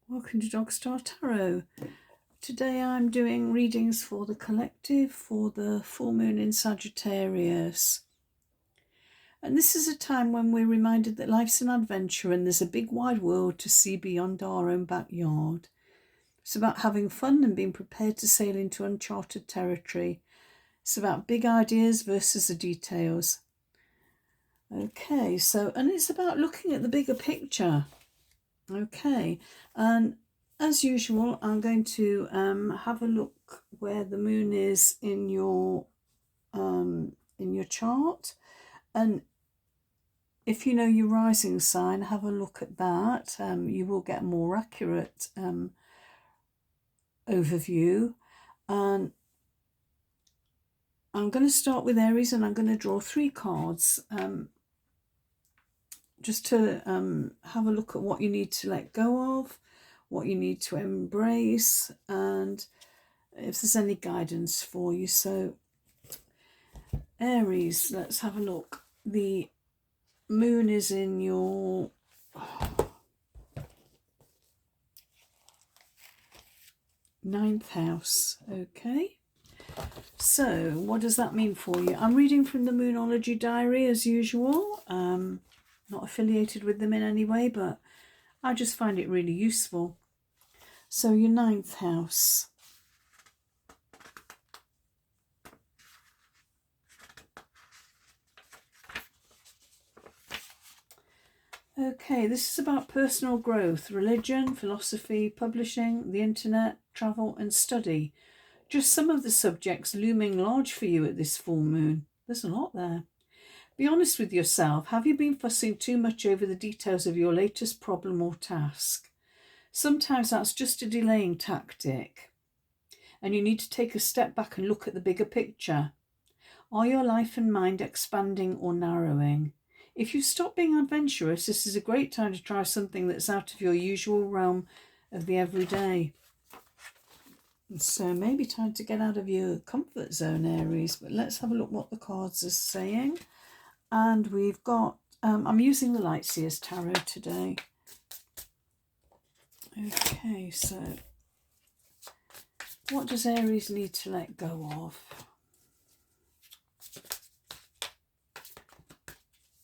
Welcome to Dog Star Tarot. Today I'm doing readings for the collective for the full moon in Sagittarius. And this is a time when we're reminded that life's an adventure and there's a big wide world to see beyond our own backyard. It's about having fun and being prepared to sail into uncharted territory. It's about big ideas versus the details. Okay, and it's about looking at the bigger picture. Okay, and as usual, I'm going to have a look where the moon is in your chart, and if you know your rising sign, have a look at that. You will get a more accurate overview. And I'm going to start with Aries, and I'm going to draw 3 cards. Just to have a look at what you need to let go of, what you need to embrace, and if there's any guidance for you. So Aries, let's have a look. The moon is in your ninth house. Okay, so what does that mean for you? I'm reading from the Moonology Diary as usual. Not affiliated with them in any way, but I just find it really useful. So your 9th house. Okay, this is about personal growth, religion, philosophy, publishing, the internet, travel and study. Just some of the subjects looming large for you at this full moon. There's a lot there. Be honest with yourself. Have you been fussing too much over the details of your latest problem or task? Sometimes that's just a delaying tactic, and you need to take a step back and look at the bigger picture. Are your life and mind expanding or narrowing? If you stop being adventurous, this is a great time to try something that's out of your usual realm of the everyday. So maybe time to get out of your comfort zone, Aries. But let's have a look what the cards are saying. And we've got, I'm using the Lightseers Tarot today. Okay, so what does Aries need to let go of?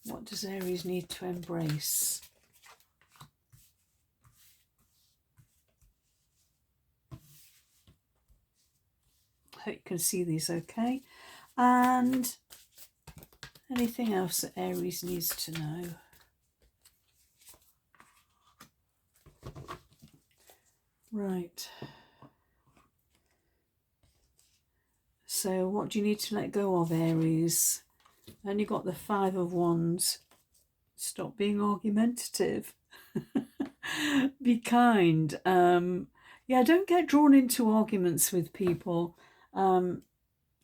What does Aries need to embrace? I hope you can see these okay. And anything else that Aries needs to know? Right. So what do you need to let go of, Aries? And you got the 5 of Wands. Stop being argumentative. Be kind. Yeah, don't get drawn into arguments with people.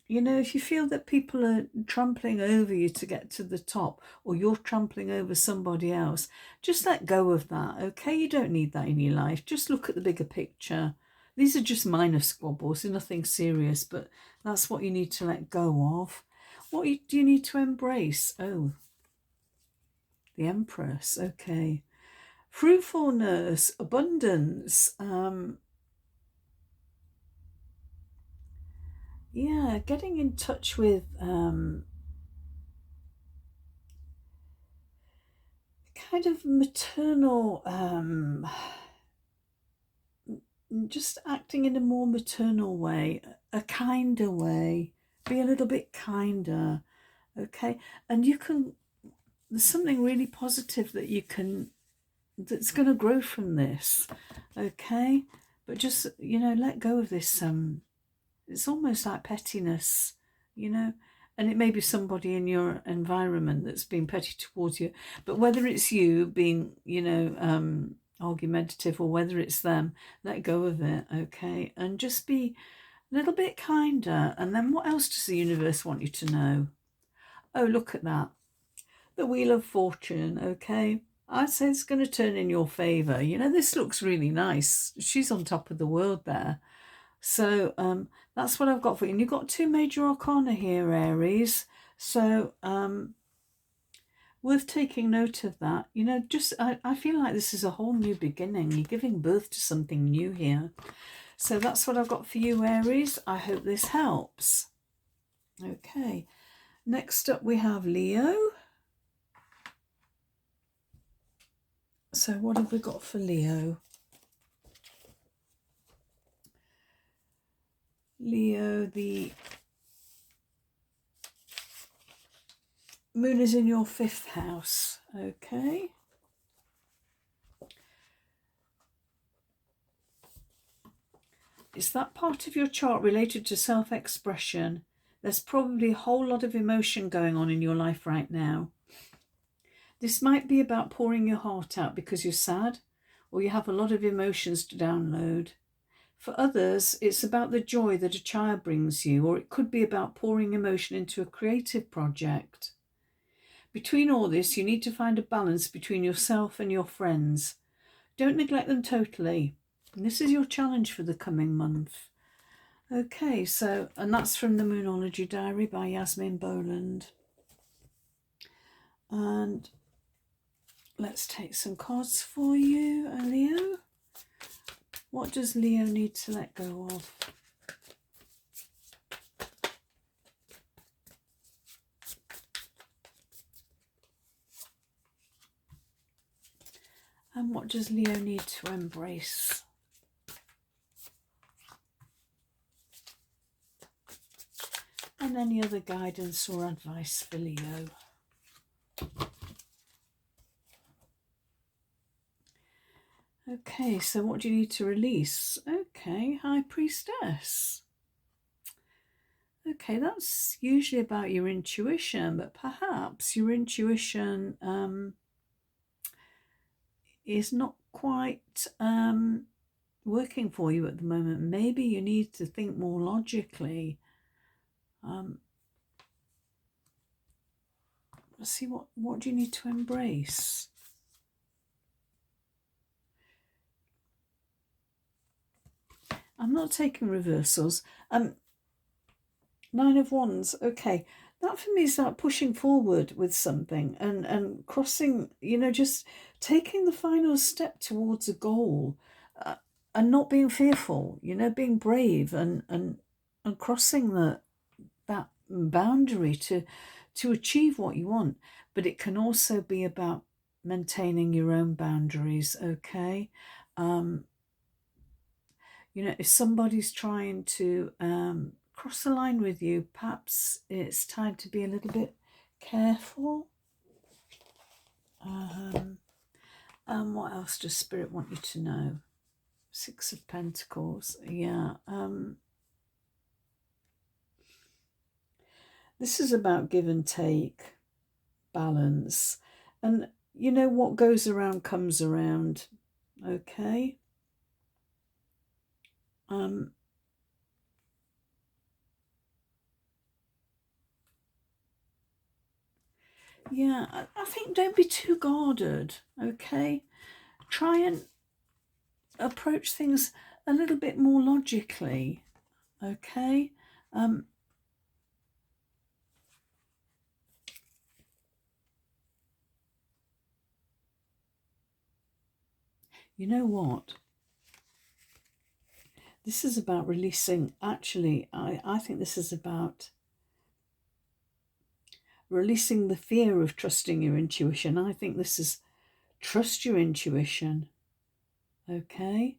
You know, if you feel that people are trampling over you to get to the top, or you're trampling over somebody else, just let go of that, okay? You don't need that in your life. Just look at the bigger picture. These are just minor squabbles, they're nothing serious, but that's what you need to let go of. What do you need to embrace? Oh, the Empress, okay. Fruitfulness, abundance, yeah, getting in touch with kind of maternal, just acting in a more maternal way, a kinder way. Be a little bit kinder, okay? And there's something really positive that's going to grow from this, okay? But just, you know, let go of this, it's almost like pettiness, you know, and it may be somebody in your environment that's being petty towards you, but whether it's you being, you know, argumentative or whether it's them, let go of it, okay? And just be a little bit kinder. And then what else does the universe want you to know? Oh, look at that. The Wheel of Fortune, okay? I'd say it's going to turn in your favour. You know, this looks really nice. She's on top of the world there. So that's what I've got for you. And you've got 2 major arcana here, Aries. So worth taking note of that. You know, just I feel like this is a whole new beginning. You're giving birth to something new here. So that's what I've got for you, Aries. I hope this helps. Okay, next up we have Leo. So what have we got for Leo? Leo, the moon is in your 5th house. Okay. Is that part of your chart related to self-expression? There's probably a whole lot of emotion going on in your life right now. This might be about pouring your heart out because you're sad or you have a lot of emotions to download. For others, it's about the joy that a child brings you, or it could be about pouring emotion into a creative project. Between all this, you need to find a balance between yourself and your friends. Don't neglect them totally. And this is your challenge for the coming month. Okay, so, and that's from the Moonology Diary by Yasmin Boland. And let's take some cards for you, Leo. What does Leo need to let go of? And what does Leo need to embrace? And any other guidance or advice for Leo? Okay, so what do you need to release? Okay, High Priestess. Okay, that's usually about your intuition, but perhaps your intuition is not quite working for you at the moment. Maybe you need to think more logically. Let's see, what do you need to embrace? I'm not taking reversals. 9 of Wands. Okay, that for me is like pushing forward with something and crossing, you know, just taking the final step towards a goal and not being fearful, you know, being brave and crossing that boundary to achieve what you want. But it can also be about maintaining your own boundaries, okay? You know, if somebody's trying to cross the line with you, perhaps it's time to be a little bit careful. And what else does Spirit want you to know? 6 of Pentacles. Yeah. This is about give and take, balance. And, you know, what goes around comes around. Okay? Yeah, I think don't be too guarded, okay? Try and approach things a little bit more logically, okay? You know what? This is about releasing, actually, I think this is about releasing the fear of trusting your intuition. I think this is trust your intuition, okay?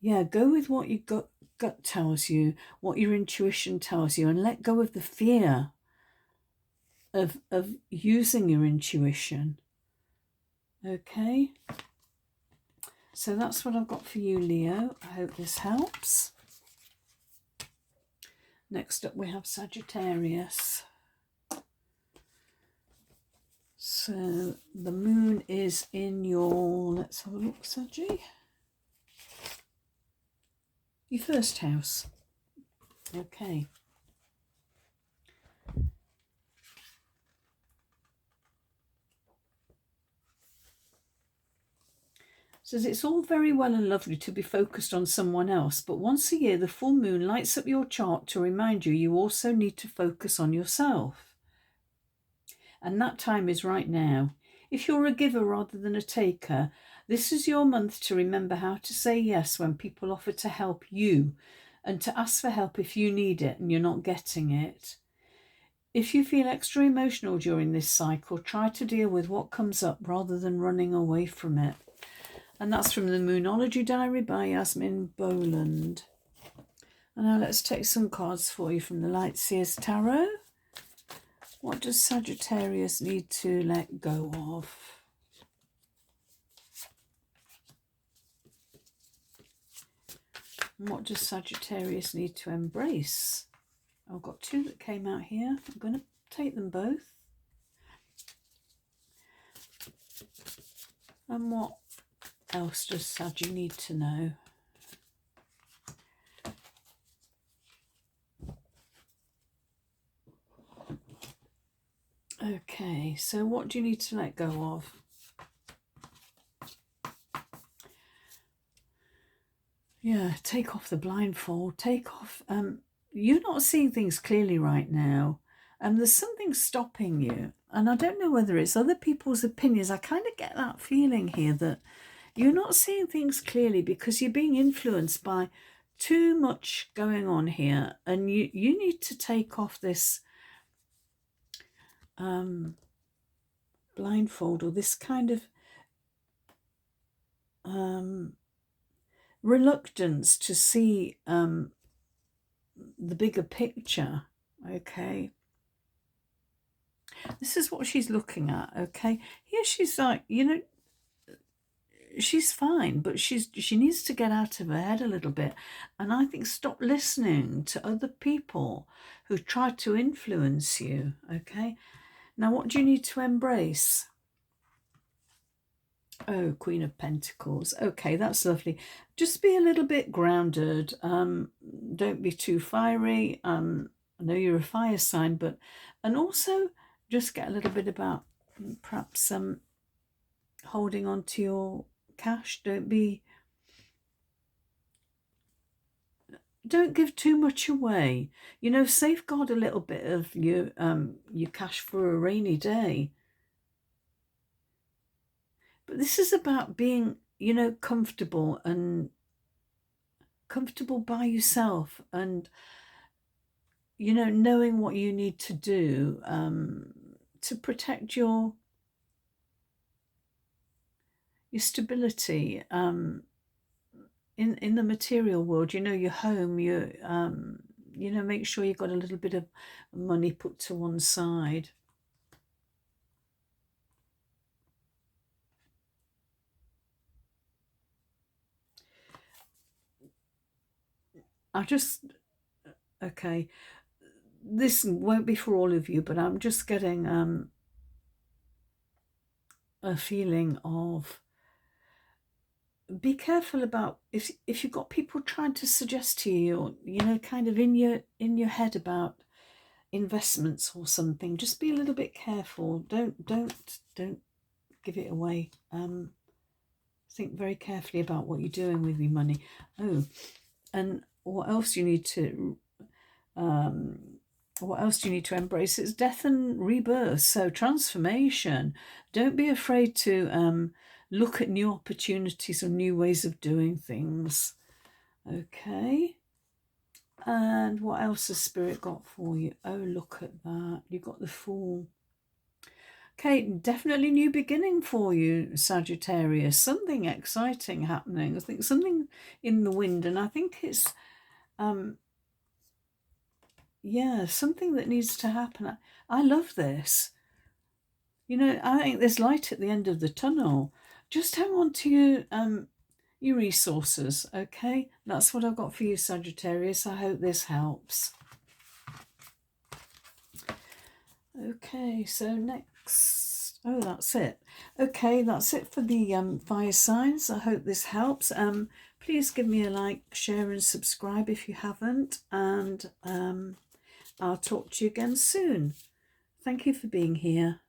Yeah, go with what your gut tells you, what your intuition tells you, and let go of the fear of using your intuition, okay? So that's what I've got for you, Leo. I hope this helps. Next up we have Sagittarius. So the moon is in your, let's have a look, Saggy. Your 1st house. Okay. Says it's all very well and lovely to be focused on someone else, but once a year the full moon lights up your chart to remind you also need to focus on yourself. And that time is right now. If you're a giver rather than a taker, this is your month to remember how to say yes when people offer to help you, and to ask for help if you need it and you're not getting it. If you feel extra emotional during this cycle, try to deal with what comes up rather than running away from it. And that's from the Moonology Diary by Yasmin Boland. And now let's take some cards for you from the Light Seers Tarot. What does Sagittarius need to let go of? And what does Sagittarius need to embrace? I've got two that came out here. I'm going to take them both. And what else does Saggy need to know? Okay, so what do you need to let go of? Yeah, take off the blindfold. Take off... you're not seeing things clearly right now. There's something stopping you. And I don't know whether it's other people's opinions. I kind of get that feeling here that you're not seeing things clearly because you're being influenced by too much going on here. And you need to take off this blindfold, or this kind of reluctance to see the bigger picture. Okay, this is what she's looking at. Okay, here she's like, you know, she's fine, but she needs to get out of her head a little bit. And I think stop listening to other people who try to influence you. Okay, now what do you need to embrace? Oh, Queen of Pentacles. Okay, that's lovely. Just be a little bit grounded. Don't be too fiery. I know you're a fire sign, but... And also just get a little bit about perhaps holding on to your cash. Don't give too much away. You know, safeguard a little bit of your cash for a rainy day. But this is about being, you know, comfortable by yourself, and, you know, knowing what you need to do to protect your stability in the material world. You know, your home, you know, make sure you've got a little bit of money put to one side. Okay, this won't be for all of you, but I'm just getting a feeling of, be careful about if you've got people trying to suggest to you, or, you know, kind of in your head about investments or something. Just be a little bit careful. Don't give it away. Think very carefully about what you're doing with your money. Oh, and what else you need to embrace? It's death and rebirth. So transformation. Don't be afraid to look at new opportunities or new ways of doing things. Okay. And what else has Spirit got for you? Oh, look at that. You got the Fool. Okay, definitely new beginning for you, Sagittarius. Something exciting happening. I think something in the wind, and I think it's yeah, something that needs to happen. I love this. You know, I think there's light at the end of the tunnel. Just hang on to your resources, okay? That's what I've got for you, Sagittarius. I hope this helps. Okay, so next... Oh, that's it. Okay, that's it for the fire signs. I hope this helps. Please give me a like, share and subscribe if you haven't. And I'll talk to you again soon. Thank you for being here.